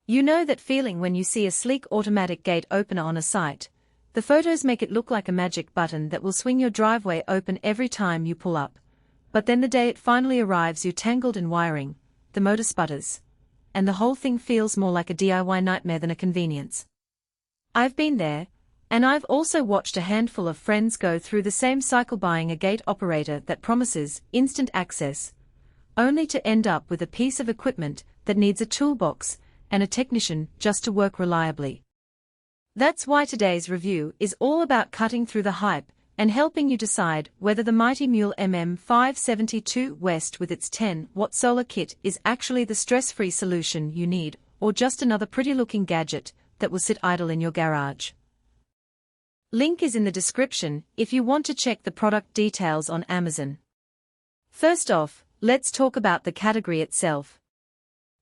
You know that feeling when you see a sleek automatic gate opener on a site. The photos make it look like a magic button that will swing your driveway open every time you pull up. But then the day it finally arrives, you're tangled in wiring, the motor sputters, and the whole thing feels more like a DIY nightmare than a convenience. I've been there, and I've also watched a handful of friends go through the same cycle buying a gate operator that promises instant access, only to end up with a piece of equipment that needs a toolbox and a technician just to work reliably. That's why today's review is all about cutting through the hype and helping you decide whether the mighty Mule MM572 WEST with its 10-watt solar kit is actually the stress-free solution you need, or just another pretty-looking gadget that will sit idle in your garage. Link is in the description if you want to check the product details on Amazon. First off, let's talk about the category itself.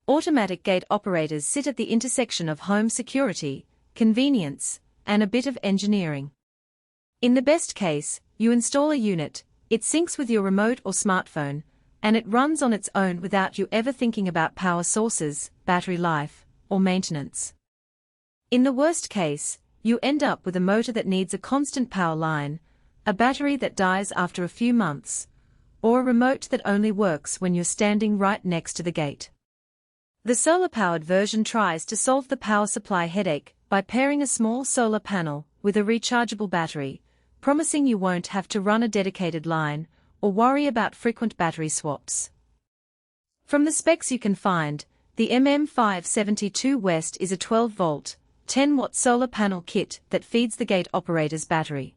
Automatic gate operators sit at the intersection of home security, convenience, and a bit of engineering. In the best case, you install a unit, it syncs with your remote or smartphone, and it runs on its own without you ever thinking about power sources, battery life, or maintenance. In the worst case, you end up with a motor that needs a constant power line, a battery that dies after a few months, or a remote that only works when you're standing right next to the gate. The solar-powered version tries to solve the power supply headache by pairing a small solar panel with a rechargeable battery, promising you won't have to run a dedicated line or worry about frequent battery swaps. From the specs you can find, the MM572 WEST is a 12-volt, 10-watt solar panel kit that feeds the gate operator's battery.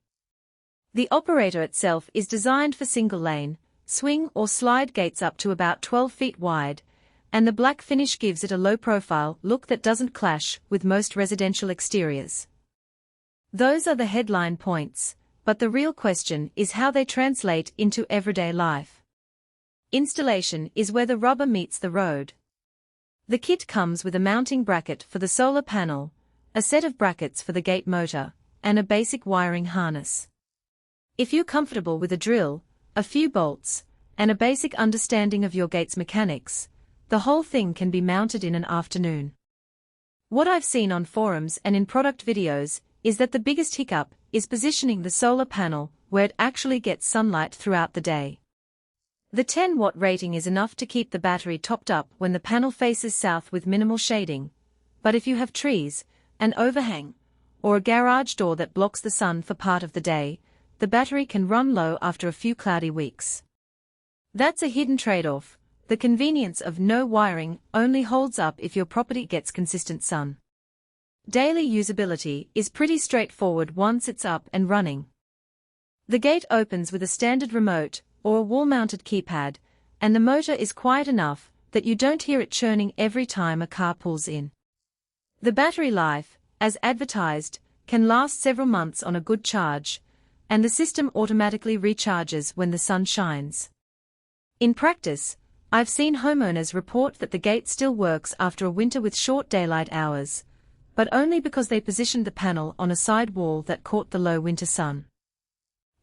The operator itself is designed for single-lane, swing or slide gates up to about 12 feet wide, and the black finish gives it a low-profile look that doesn't clash with most residential exteriors. Those are the headline points, but the real question is how they translate into everyday life. Installation is where the rubber meets the road. The kit comes with a mounting bracket for the solar panel, a set of brackets for the gate motor, and a basic wiring harness. If you're comfortable with a drill, a few bolts, and a basic understanding of your gate's mechanics, the whole thing can be mounted in an afternoon. What I've seen on forums and in product videos is that the biggest hiccup is positioning the solar panel where it actually gets sunlight throughout the day. The 10-watt rating is enough to keep the battery topped up when the panel faces south with minimal shading, but if you have trees, an overhang, or a garage door that blocks the sun for part of the day, the battery can run low after a few cloudy weeks. That's a hidden trade-off. The convenience of no wiring only holds up if your property gets consistent sun. Daily usability is pretty straightforward once it's up and running. The gate opens with a standard remote or a wall-mounted keypad, and the motor is quiet enough that you don't hear it churning every time a car pulls in. The battery life, as advertised, can last several months on a good charge, and the system automatically recharges when the sun shines. In practice, I've seen homeowners report that the gate still works after a winter with short daylight hours, but only because they positioned the panel on a side wall that caught the low winter sun.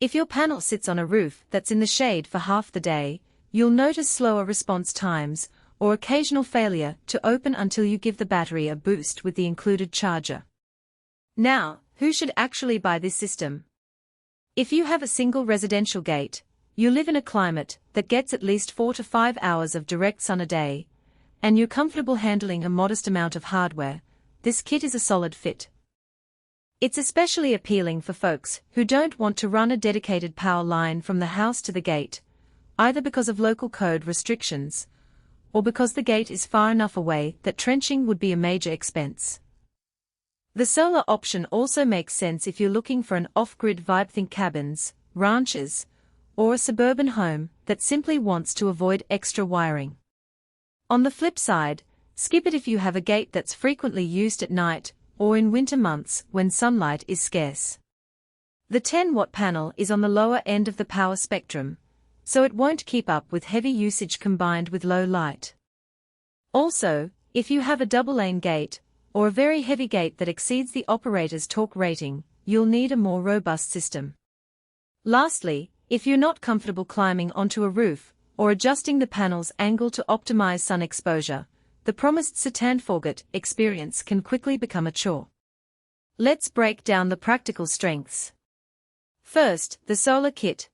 If your panel sits on a roof that's in the shade for half the day, you'll notice slower response times or occasional failure to open until you give the battery a boost with the included charger. Now, who should actually buy this system? If you have a single residential gate, you live in a climate that gets at least 4 to 5 hours of direct sun a day, and you're comfortable handling a modest amount of hardware, this kit is a solid fit. It's especially appealing for folks who don't want to run a dedicated power line from the house to the gate, either because of local code restrictions, or because the gate is far enough away that trenching would be a major expense. The solar option also makes sense if you're looking for an off-grid vibe. Think cabins, ranches, or a suburban home that simply wants to avoid extra wiring. On the flip side, skip it if you have a gate that's frequently used at night or in winter months when sunlight is scarce. The 10-watt panel is on the lower end of the power spectrum, so it won't keep up with heavy usage combined with low light. Also, if you have a double-lane gate, or a very heavy gate that exceeds the operator's torque rating, you'll need a more robust system. Lastly, if you're not comfortable climbing onto a roof, or adjusting the panel's angle to optimize sun exposure, the promised Satan-forget experience can quickly become a chore. Let's break down the practical strengths. First, the solar kit.